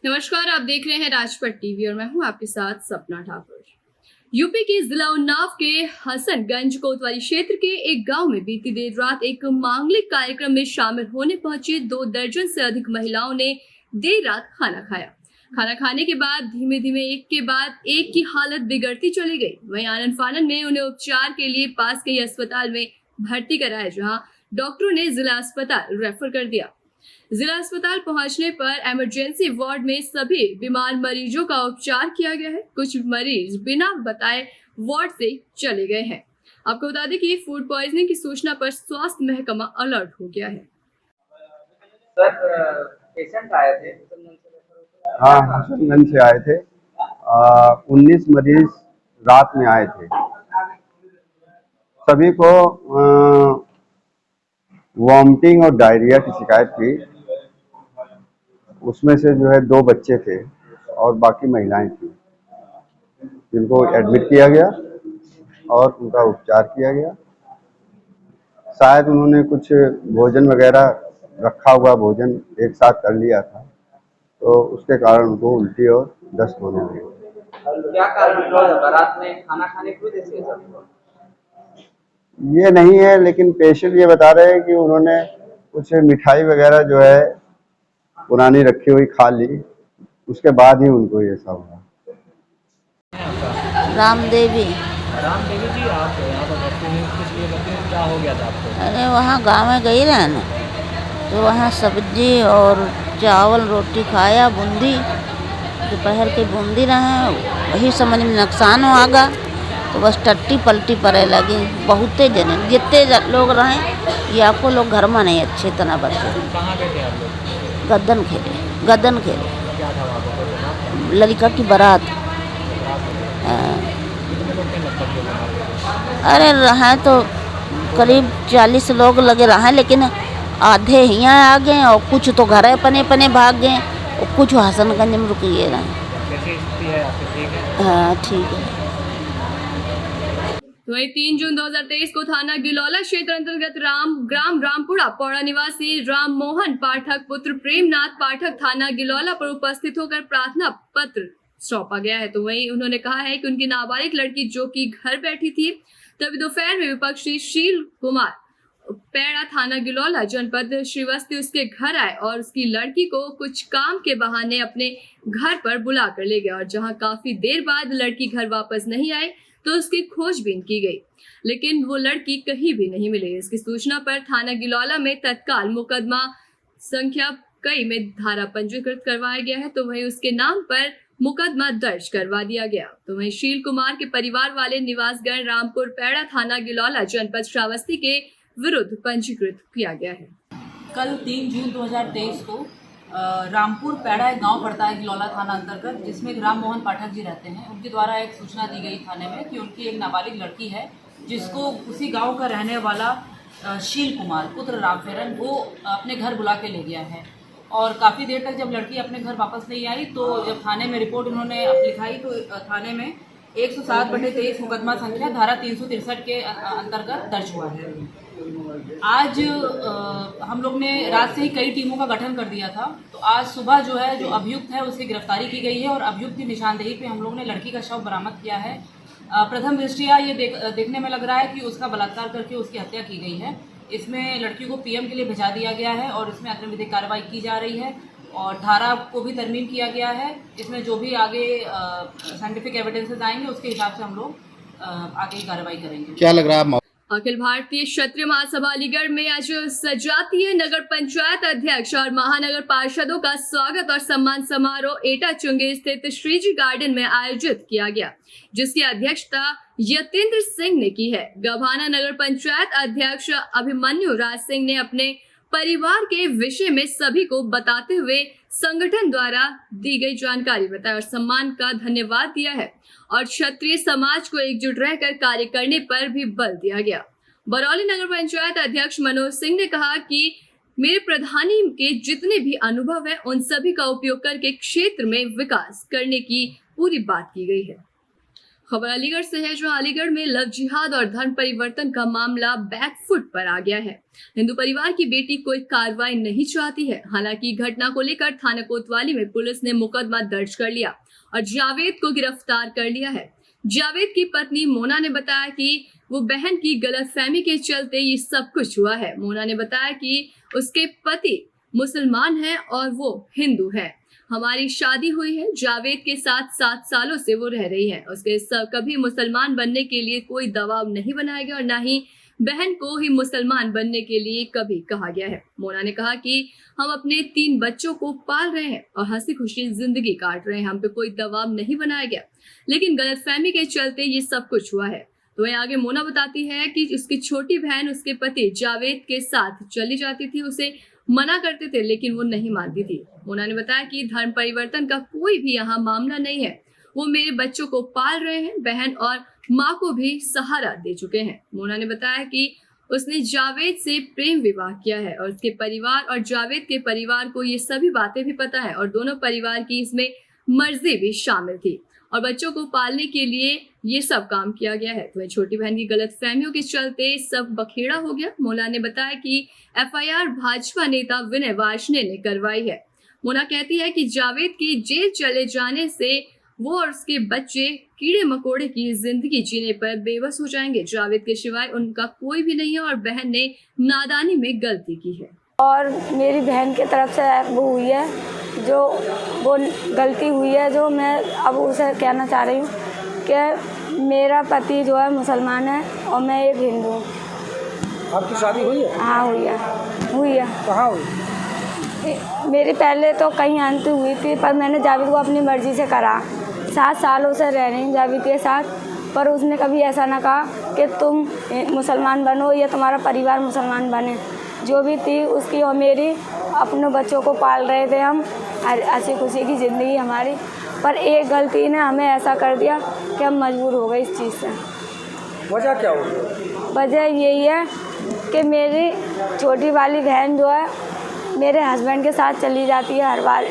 नमस्कार, आप देख रहे हैं राजपट टीवी और मैं हूं आपके साथ सपना ठाकुर। यूपी के जिला उन्नाव के हसनगंज कोतवाली क्षेत्र के एक गांव में बीती देर रात एक मांगलिक कार्यक्रम में शामिल होने पहुंची 2 दर्जन से अधिक महिलाओं ने देर रात खाना खाया। खाना खाने के बाद धीमे धीमे एक के बाद एक की हालत बिगड़ती चली गई। वहीं आनन फानन में उन्हें उपचार के लिए पास के अस्पताल में भर्ती कराया, जहाँ डॉक्टरों ने जिला अस्पताल रेफर कर दिया। जिला अस्पताल पहुंचने पर इमरजेंसी वार्ड में सभी बीमार मरीजों का उपचार किया गया है। कुछ मरीज बिना बताए वार्ड से चले गए हैं। आपको बता दें कि फूड पॉइजनिंग की सूचना पर स्वास्थ्य महकमा अलर्ट हो गया है। सर, पेशेंट आए थे हाँ, हसनगंज से आए थे। 19 मरीज रात में आए थे। सभी को वॉमिटिंग और डायरिया की शिकायत थी। उसमें से जो है 2 बच्चे थे और बाकी महिलाएं थी, जिनको एडमिट किया गया और उनका उपचार किया गया। शायद उन्होंने कुछ भोजन वगैरह रखा हुआ भोजन एक साथ कर लिया था, तो उसके कारण उनको उल्टी और दस्त होने लगी। क्या कारण बारात में खाना खाने की वजह से सब? ये नहीं है, लेकिन पेशेंट ये बता रहे हैं कि उन्होंने कुछ मिठाई वगैरह जो है पुरानी रखी हुई खा ली, उसके बाद ही उनको ये सब हुआ। रामदेवी। रामदेवी जी, आप यहाँ पर बैठे हैं, किस लिए बैठे हैं, क्या हो गया था आपको? अरे वहाँ गाँव में गई रहे ना, तो वहाँ सब्जी और चावल रोटी खाया, बूंदी दोपहर के बूंदी रहे, वही समझ में नुकसान हो आगा, तो बस टट्टी पलटी पड़े लगी। बहुते जने जितने लोग रहे, ये आपको लोग घर में नहीं अच्छे तरह बचे। कहाँ गए थे आप लोग? गद्दन खेले। क्या था वहाँ पर? लड़का की बारात। कितने लोग थे लगभग जो वहाँ पे? अरे रहे तो करीब 40 लोग लगे रहे, लेकिन आधे यहाँ आ गए और कुछ तो घर पने भाग गए और कुछ हसनगंज में रुक गए रहे। कैसी स्थिति है आपकी, ठीक है? हाँ ठीक है। वहीं 3 जून 2023 को थाना गिलौला क्षेत्र अंतर्गत ग्राम रामपुरा पौड़ा निवासी राम मोहन पाठक पुत्र प्रेमनाथ पाठक थाना गिलौला पर उपस्थित होकर प्रार्थना पत्र सौंपा गया है। तो वहीं उन्होंने कहा है कि उनकी नाबालिग लड़की जो कि घर बैठी थी, तभी दोपहर में विपक्षी शील कुमार पैड़ा थाना गिलौला जनपद श्रीवस्ती उसके घर आए और उसकी लड़की को कुछ काम के बहाने अपने घर पर बुला कर ले गया, और जहां काफी देर बाद लड़की घर वापस नहीं आई तो उसकी खोजबीन की गई, लेकिन वो लड़की कहीं भी नहीं मिली। इसकी सूचना पर थाना गिलौला में तत्काल मुकदमा संख्या कई में धारा पंजीकृत करवाया गया है। तो वहीं उसके नाम पर मुकदमा दर्ज करवा दिया गया। तो वहीं शील कुमार के परिवार वाले निवासगढ़ रामपुर पैड़ा थाना गिलौला जनपद श्रावस्ती के विरुद्ध पंजीकृत किया गया है। कल 3 जून 2023 को रामपुर पैड़ा एक गांव पड़ता है गिलौला थाना अंतर्गत, जिसमें राम मोहन पाठक जी रहते हैं। उनके द्वारा एक सूचना दी गई थाने में कि उनकी एक नाबालिग लड़की है, जिसको उसी गांव का रहने वाला शील कुमार पुत्र रामफेरन वो अपने घर बुला के ले गया है। और काफ़ी देर तक जब लड़की अपने घर वापस नहीं आई, तो जब थाने में रिपोर्ट उन्होंने लिखाई तो थाने में 107/23 मुकदमा संख्या धारा 363 के अंतर्गत दर्ज हुआ है। आज हम लोग ने रात से ही कई टीमों का गठन कर दिया था, तो आज सुबह जो है जो अभियुक्त है उसकी गिरफ्तारी की गई है और अभियुक्त की निशानदेही पे हम लोग ने लड़की का शव बरामद किया है। प्रथम दृष्टया ये देखने में लग रहा है कि उसका बलात्कार करके उसकी हत्या की गई है। इसमें लड़की को पीएम के लिए भिजा दिया गया है और इसमें अग्रिम विधिक कार्रवाई की जा रही है और धारा को भी तरमीम किया गया है। इसमें जो भी आगे साइंटिफिक एविडेंसेस आएंगे उसके हिसाब से हम लोग आगे की कार्रवाई करेंगे। क्या लग रहा है? अखिल भारतीय क्षत्रिय महासभा अलीगढ़ में आज सजातीय नगर पंचायत अध्यक्ष और महानगर पार्षदों का स्वागत और सम्मान समारोह एटा चुंगी स्थित श्रीजी गार्डन में आयोजित किया गया, जिसकी अध्यक्षता यतेंद्र सिंह ने की है। गभाना नगर पंचायत अध्यक्ष अभिमन्यु राज सिंह ने अपने परिवार के विषय में सभी को बताते हुए संगठन द्वारा दी गई जानकारी बताई और सम्मान का धन्यवाद दिया है और क्षत्रिय समाज को एकजुट रहकर कार्य करने पर भी बल दिया गया। बरौली नगर पंचायत अध्यक्ष मनोज सिंह ने कहा कि मेरे प्रधानी के जितने भी अनुभव है उन सभी का उपयोग करके क्षेत्र में विकास करने की पूरी बात की गई है। खबर अलीगढ़ से है, जो अलीगढ़ में लव जिहाद और धर्म परिवर्तन का मामला बैकफुट पर आ गया है। हिंदू परिवार की बेटी कोई कार्रवाई नहीं चाहती है। हालांकि घटना को लेकर थाना कोतवाली में पुलिस ने मुकदमा दर्ज कर लिया और जावेद को गिरफ्तार कर लिया है। जावेद की पत्नी मोना ने बताया कि वो बहन की गलतफहमी के चलते ये सब कुछ हुआ है। मोना ने बताया कि उसके पति मुसलमान है और वो हिंदू है। हमारी शादी हुई है, जावेद के साथ 7 सालों से वो रह रही है। उसके कभी मुसलमान बनने के लिए कोई दबाव नहीं बनाया गया और ना ही बहन को ही मुसलमान बनने के लिए कभी कहा गया है। मोना ने कहा कि हम अपने 3 बच्चों को पाल रहे हैं और हंसी खुशी जिंदगी काट रहे हैं। हम पे कोई दबाव नहीं बनाया गया, लेकिन गलतफहमी के चलते ये सब कुछ हुआ है। तो वहीं आगे मोना बताती है कि उसकी छोटी बहन उसके पति जावेद के साथ चली जाती थी, उसे मना करते थे लेकिन वो नहीं मानती थी। मोना ने बताया कि धर्म परिवर्तन का कोई भी यहाँ मामला नहीं है। वो मेरे बच्चों को पाल रहे हैं, बहन और माँ को भी सहारा दे चुके हैं। मोना ने बताया कि उसने जावेद से प्रेम विवाह किया है और उसके परिवार और जावेद के परिवार को ये सभी बातें भी पता है और दोनों परिवार की इसमें मर्जी भी शामिल थी और बच्चों को पालने के लिए ये सब काम किया गया है। तो छोटी बहन की गलतफहमियों के चलते सब बखेड़ा हो गया। मोना ने बताया कि FIR भाजपा नेता विनय वार्ष्णेय ने करवाई है। मोना कहती है कि जावेद के जेल चले जाने से वो और उसके बच्चे कीड़े मकोड़े की जिंदगी जीने पर बेबस हो जाएंगे। जावेद के सिवाय उनका कोई भी नहीं है और बहन ने नादानी में गलती की है। और मेरी बहन की तरफ से वो हुई है, जो वो गलती हुई है, जो मैं अब उसे कहना चाह रही हूँ कि मेरा पति जो है मुसलमान है और मैं एक हिंदू हूँ। आपकी शादी हुई है? हाँ हुई है। कहाँ हुई? मेरी पहले तो कहीं अंत हुई थी, पर मैंने जावेद को अपनी मर्ज़ी से करा। 7 सालों से रह रही हूँ जावेद के साथ, पर उसने कभी ऐसा ना कहा कि तुम मुसलमान बनो या तुम्हारा परिवार मुसलमान बने। जो भी थी उसकी और मेरी, अपने बच्चों को पाल रहे थे हम, हंसी खुशी की ज़िंदगी हमारी। पर एक गलती ने हमें ऐसा कर दिया कि हम मजबूर हो गए इस चीज़ से। वजह क्या हुई? वजह यही है कि मेरी छोटी वाली बहन जो है मेरे हस्बैंड के साथ चली जाती है हर बार,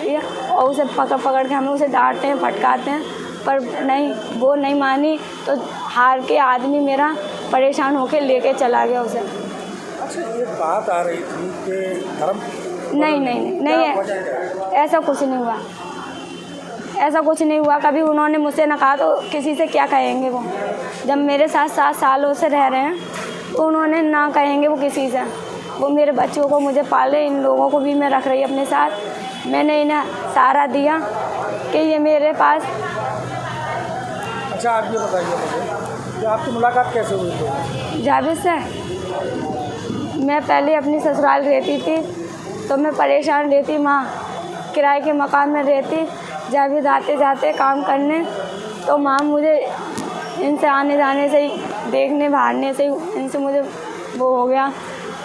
और उसे पकड़ के हमें उसे डांटते हैं, फटकारते हैं, पर नहीं, वो नहीं मानी तो हार के आदमी मेरा परेशान होकर लेके चला गया उसे। अच्छा, ये बात आ रही थी कि धर्म नहीं, ऐसा कुछ नहीं हुआ। ऐसा कुछ नहीं हुआ, कभी उन्होंने मुझसे ना कहा तो किसी से क्या कहेंगे। वो जब मेरे साथ 7 सालों से रह रहे हैं तो उन्होंने ना कहेंगे वो किसी से। वो मेरे बच्चों को मुझे पाले, इन लोगों को भी मैं रख रही अपने साथ। मैंने इन्हें सहारा दिया कि ये मेरे पास। अच्छा, आप ये बताइए मुझे कि आपकी मुलाकात कैसे हुई थी जावेद से? मैं पहले अपनी ससुराल रहती थी तो मैं परेशान रहती, माँ किराए के मकान में रहती। जावेद आते जाते काम करने, तो माँ मुझे इनसे आने जाने से ही, देखने भागने से ही इनसे मुझे वो हो गया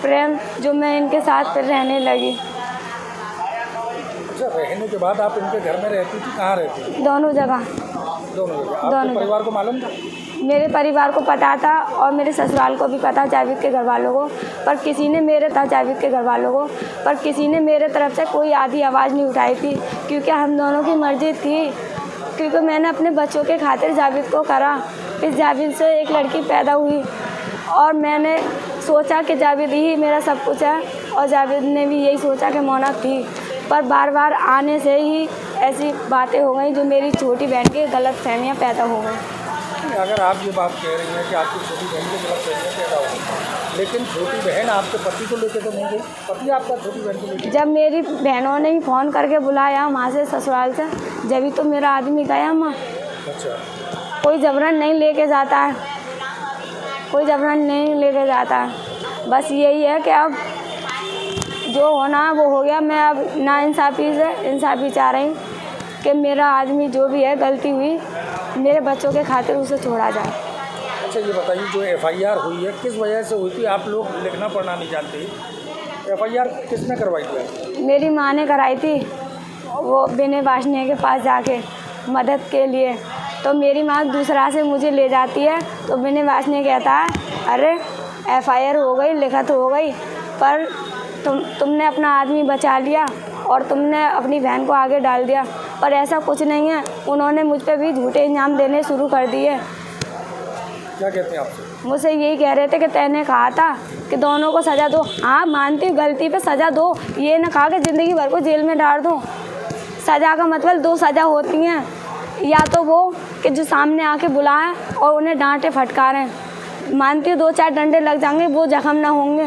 प्रेम, जो मैं इनके साथ फिर रहने लगी। अच्छा, रहने के बाद आप इनके घर में रहती थी? कहाँ रहती थी? दोनों जगह। आपके परिवार को मालूम था? मेरे परिवार को पता था और मेरे ससुराल को भी पता, जावेद के घर वालों को, पर किसी ने जावेद के घर वालों को, पर किसी ने मेरे तरफ से कोई आधी आवाज़ नहीं उठाई थी, क्योंकि हम दोनों की मर्जी थी। क्योंकि मैंने अपने बच्चों के खातिर जावेद को करा। फिर जावेद से एक लड़की पैदा हुई और मैंने सोचा कि जावेद ही मेरा सब कुछ है, और जावेद ने भी यही सोचा कि मोना थी। पर बार बार आने से ही ऐसी बातें हो गई जो मेरी छोटी बहन की गलतफहमियां पैदा हो गई। अगर आप ये बात कह रही हैं कि आपकी छोटी बहन की गलतफहमियां पैदा हो गई, लेकिन छोटी बहन आपके पति को लेकर तो नहीं गई? पति आपका छोटी बहन को लेकर? जब मेरी बहनों ने ही फ़ोन करके बुलाया वहाँ से, ससुराल से, जब तो मेरा आदमी गया माँ। अच्छा, कोई जबरन नहीं लेके जाता है, कोई जबरन नहीं लेके जाता है। बस यही है कि अब जो होना है वो हो गया। मैं अब ना इंसाफ़ी चाह रही हूँ कि मेरा आदमी जो भी है, गलती हुई, मेरे बच्चों के खातिर उसे छोड़ा जाए। अच्छा, ये बताइए, जो FIR हुई है किस वजह से हुई थी? आप लोग लिखना पढ़ना नहीं जानते, FIR किसने करवाई थी? मेरी माँ ने कराई थी, वो विनय वार्ष्णेय के पास जाके मदद के लिए। तो मेरी माँ दूसरा से मुझे ले जाती है, तो विनय वार्ष्णेय कहता है, अरे FIR हो गई, लिखत हो गई, पर तुमने अपना आदमी बचा लिया और तुमने अपनी बहन को आगे डाल दिया। पर ऐसा कुछ नहीं है, उन्होंने मुझ पे भी झूठे इल्ज़ाम देने शुरू कर दिए क्या कहते हैं आपसे? मुझसे यही कह रहे थे कि तैने कहा था कि दोनों को सज़ा दो। हाँ, मानती हूँ गलती पे सज़ा दो, ये ना कहा कि ज़िंदगी भर को जेल में डाल दो। सज़ा का मतलब दो सज़ा होती हैं, या तो वो कि जो सामने आके बुलाएं और उन्हें डांटे फटकारें। मानती हूँ 2-4 डंडे लग जाएंगे, वो जख्म ना होंगे,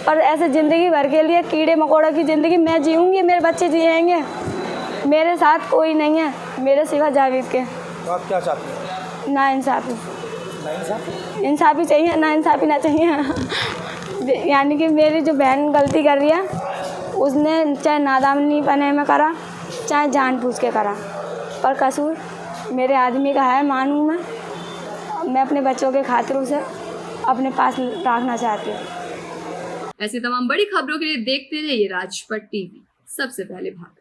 पर ऐसे ज़िंदगी भर के लिए कीड़े मकोड़ों की ज़िंदगी मैं जीऊँगी, मेरे बच्चे जिएंगे। मेरे साथ कोई नहीं है मेरे सिवा जावेद के। तो आप क्या चाहते हैं? नाइंसाफ़ी, नाइंसाफ़ी? इंसाफ़ी चाहिए, नाइंसाफ़ी ना चाहिए। यानी कि मेरी जो बहन गलती कर रही है, उसने चाहे नादानी पने में करा, चाहे जानबूझ के करा, पर कसूर मेरे आदमी का है, मानूँ मैं अपने बच्चों के खातिर उसे अपने पास रखना चाहती हूँ। ऐसी तमाम बड़ी खबरों के लिए देखते रहिए राजपट टीवी, सबसे पहले भाग।